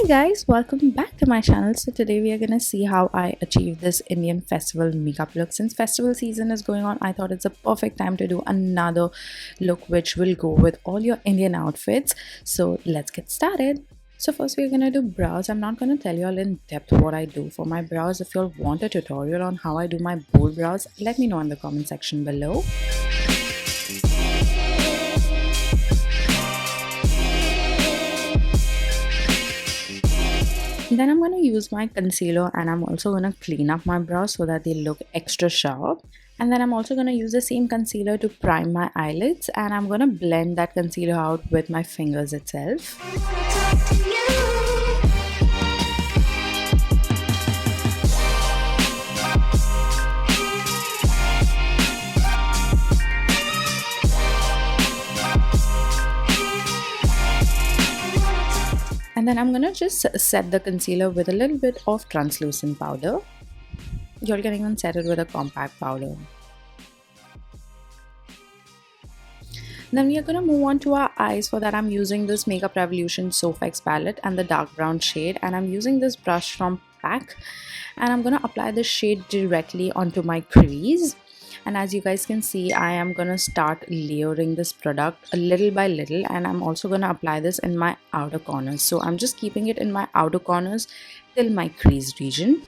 Hi guys, welcome back to my channel. So today we are gonna see how I achieve this Indian festival makeup look. Since festival season is going on, I thought it's a perfect time to do another look which will go with all your Indian outfits. So let's get started. So first we're gonna do brows. I'm not gonna tell you all in depth what I do for my brows. If you all want a tutorial on how I do my bold brows, let me know in the comment section below. Then I'm going to use my concealer and I'm also going to clean up my brows so that they look extra sharp. And then I'm also going to use the same concealer to prime my eyelids, and I'm going to blend that concealer out with my fingers itself. And then I'm gonna just set the concealer with a little bit of translucent powder. You can even set it with a compact powder. Then we are gonna move on to our eyes. For that I'm using this Makeup Revolution Soph palette and the dark brown shade, and I'm using this brush from M.A.C, and I'm gonna apply the shade directly onto my crease. And as you guys can see, I am gonna start layering this product a little by little, and I'm also gonna apply this in my outer corners. So I'm just keeping it in my outer corners till my crease region.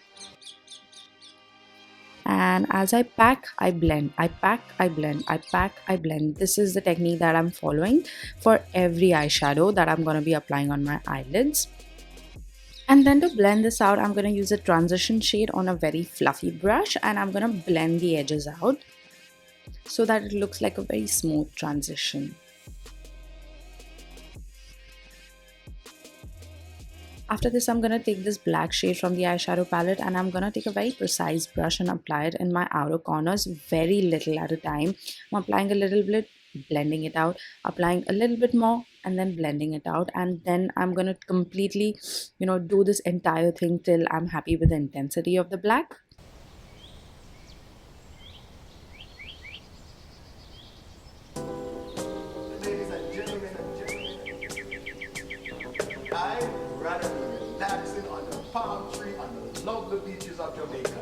And as I pack, I blend, I pack, I blend, I pack, I blend. This is the technique that I'm following for every eyeshadow that I'm gonna be applying on my eyelids. And then to blend this out, I'm going to use a transition shade on a very fluffy brush, and I'm going to blend the edges out so that it looks like a very smooth transition. After this, I'm going to take this black shade from the eyeshadow palette, and I'm going to take a very precise brush and apply it in my outer corners, very little at a time. I'm applying a little bit, blending it out, applying a little bit more, and then blending it out. And then I'm gonna completely do this entire thing till I'm happy with the intensity of the black. Ladies and gentlemen, I'd rather be relaxing on the palm tree on the lovely beaches of Jamaica.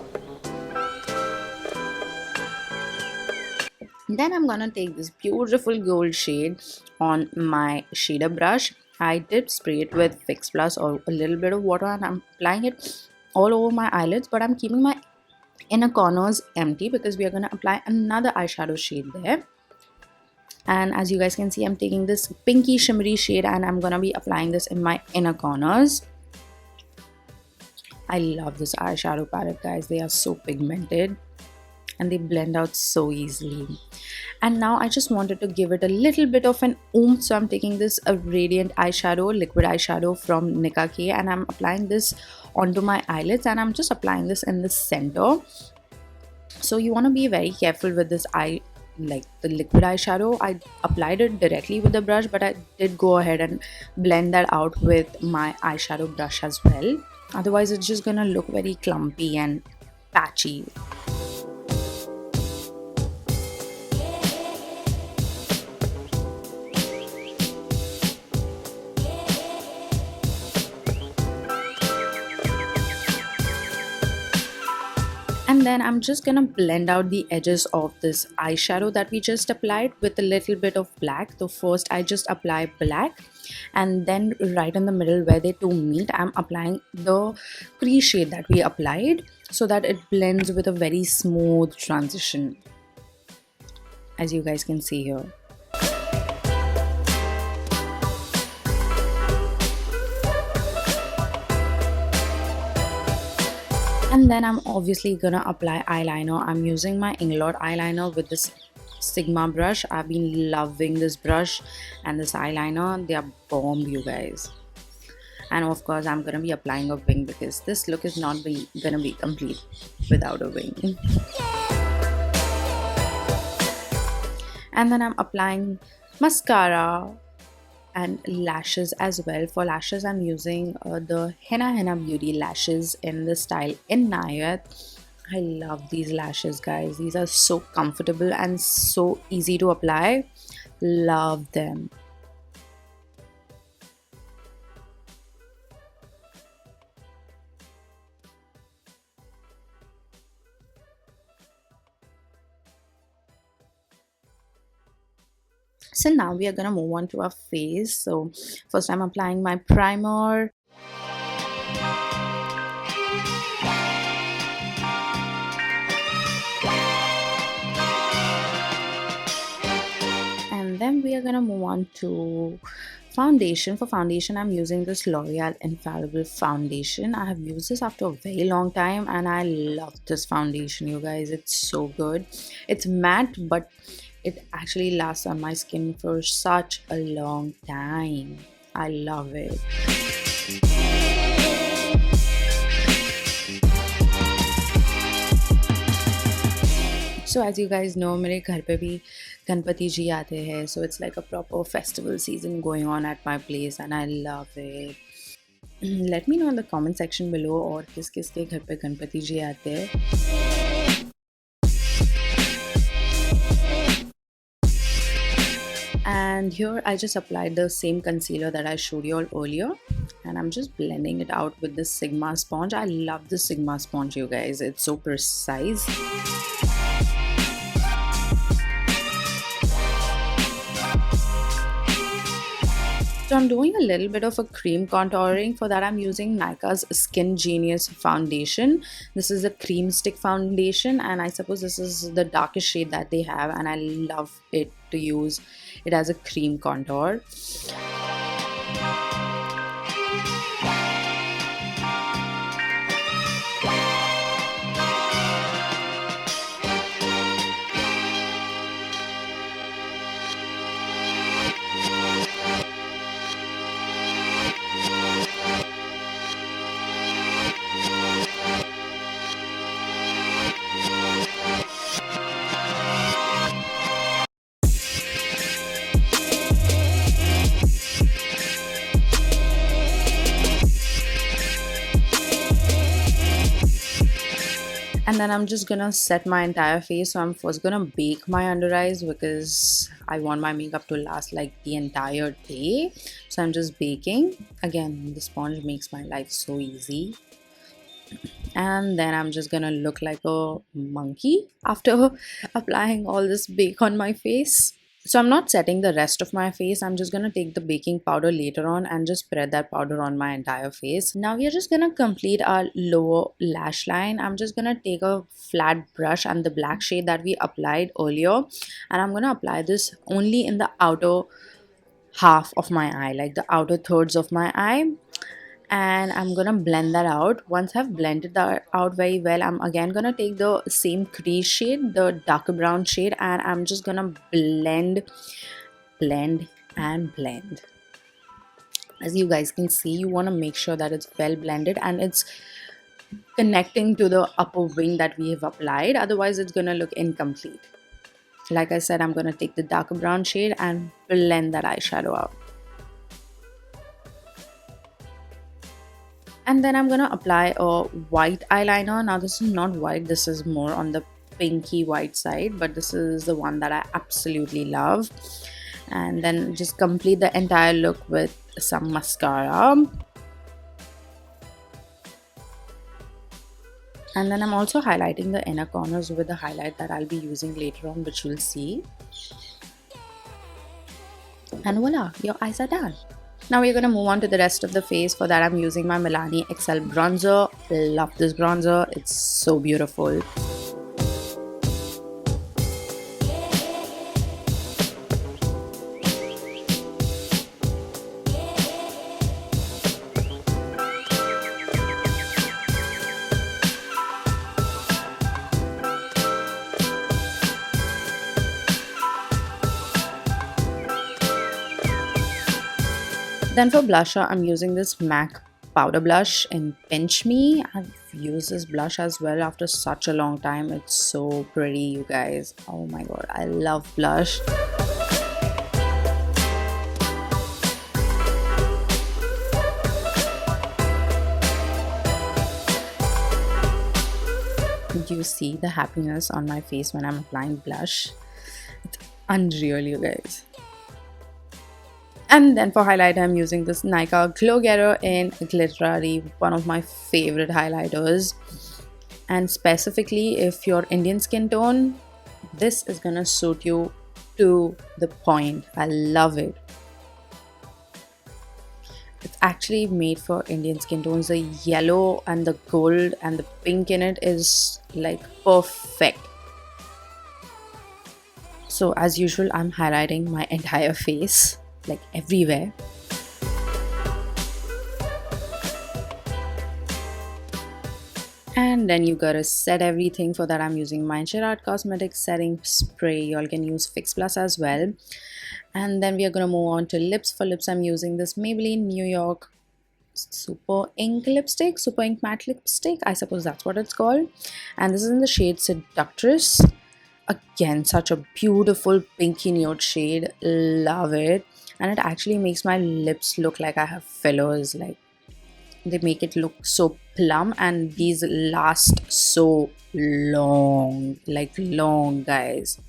Then I'm gonna take this beautiful gold shade on my shader brush. I did spray it with Fix Plus or a little bit of water, and I'm applying it all over my eyelids, but I'm keeping my inner corners empty because we are gonna apply another eyeshadow shade there. And as you guys can see, I'm taking this pinky shimmery shade and I'm gonna be applying this in my inner corners. I love this eyeshadow palette, guys. They are so pigmented and they blend out so easily. And now I just wanted to give it a little bit of an oomph, so I'm taking this radiant eyeshadow, liquid eyeshadow from Nicka, and I'm applying this onto my eyelids, and I'm just applying this in the center. So you want to be very careful with this like the liquid eyeshadow. I applied it directly with the brush, but I did go ahead and blend that out with my eyeshadow brush as well. Otherwise it's just gonna look very clumpy and patchy. And then I'm just gonna blend out the edges of this eyeshadow that we just applied with a little bit of black. So first I just apply black, and then right in the middle where they two meet, I'm applying the crease shade that we applied so that it blends with a very smooth transition, as you guys can see here. And then I'm obviously gonna apply eyeliner. I'm using my Inglot eyeliner with this Sigma brush. I've been loving this brush and this eyeliner. They are bomb, you guys. And of course I'm gonna be applying a wing because this look is not gonna be complete without a wing. And then I'm applying mascara and lashes as well. For lashes I'm using the Henaa Beauty lashes in the style Inaayat. I love these lashes, guys. These are so comfortable and so easy to apply. Love them. So now we are gonna move on to our face. So first I'm applying my primer. And then we are gonna move on to foundation. For foundation, I'm using this L'Oreal Infallible foundation. I have used this after a very long time and I love this foundation, you guys. It's so good. It's matte, but it actually lasts on my skin for such a long time. I love it. So as you guys know, मेरे घर पे भी गणपति जी आते हैं. So it's like a proper festival season going on at my place and I love it. Let me know in the comment section below और किस किस के घर पे गणपति जी आते हैं. And here I just applied the same concealer that I showed you all earlier. And I'm just blending it out with this Sigma sponge. I love this Sigma sponge, you guys. It's so precise. So I'm doing a little bit of a cream contouring. For that I'm using Nykaa's SKINgenius foundation. This is a cream stick foundation and I suppose this is the darkest shade that they have and I love it to use it as a cream contour. And then I'm just gonna set my entire face. So I'm first gonna bake my under eyes because I want my makeup to last like the entire day. So I'm just baking. Again, the sponge makes my life so easy. And then I'm just gonna look like a monkey after applying all this bake on my face. So I'm not setting the rest of my face. I'm just gonna take the baking powder later on and just spread that powder on my entire face. Now we are just gonna complete our lower lash line. I'm just gonna take a flat brush and the black shade that we applied earlier, and I'm gonna apply this only in the outer half of my eye, like the outer thirds of my eye. And I'm gonna blend that out. Once I've blended that out very well, I'm again gonna take the same crease shade, the darker brown shade, and I'm just gonna blend. As you guys can see, you want to make sure that it's well blended and it's connecting to the upper wing that we have applied, otherwise it's gonna look incomplete. Like I said, I'm gonna take the darker brown shade and blend that eyeshadow out. And then I'm gonna apply a white eyeliner. Now this is not white, this is more on the pinky white side, but this is the one that I absolutely love. And then just complete the entire look with some mascara. And then I'm also highlighting the inner corners with the highlight that I'll be using later on, which you'll see. And voila, your eyes are done. Now we're going to move on to the rest of the face. For that I'm using my Milani XL bronzer. Love this bronzer, it's so beautiful. Then for blusher, I'm using this M.A.C powder blush in Pinch Me. I've used this blush as well after such a long time. It's so pretty, you guys. Oh my god, I love blush. You see the happiness on my face when I'm applying blush. It's unreal, you guys. And then for highlighter, I'm using this Nykaa Glow Getter in Glitterrati, one of my favorite highlighters. And specifically, if you're Indian skin tone, this is gonna suit you to the point. I love it. It's actually made for Indian skin tones. The yellow and the gold and the pink in it is like perfect. So as usual, I'm highlighting my entire face, like everywhere. And then you gotta set everything. For that, I'm using my Gerard Cosmetics setting spray. Y'all can use Fix Plus as well. And then we are gonna move on to lips. For lips, I'm using this Maybelline New York Super Ink lipstick, Super Ink Matte lipstick, I suppose that's what it's called. And this is in the shade Seductress. Again, such a beautiful pinky nude shade. Love it. And it actually makes my lips look like I have fillers. Like, they make it look so plump, and these last so long, like long, guys.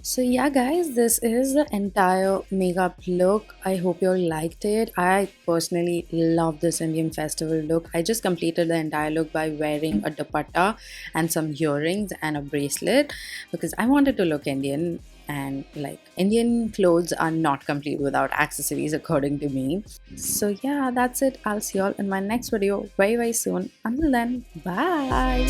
So yeah guys, this is the entire makeup look. I hope you all liked it. I personally love this Indian festival look. I just completed the entire look by wearing a dupatta and some earrings and a bracelet because I wanted to look Indian, and like Indian clothes are not complete without accessories according to me. So yeah, that's it. I'll see you all in my next video very soon. Until then, bye.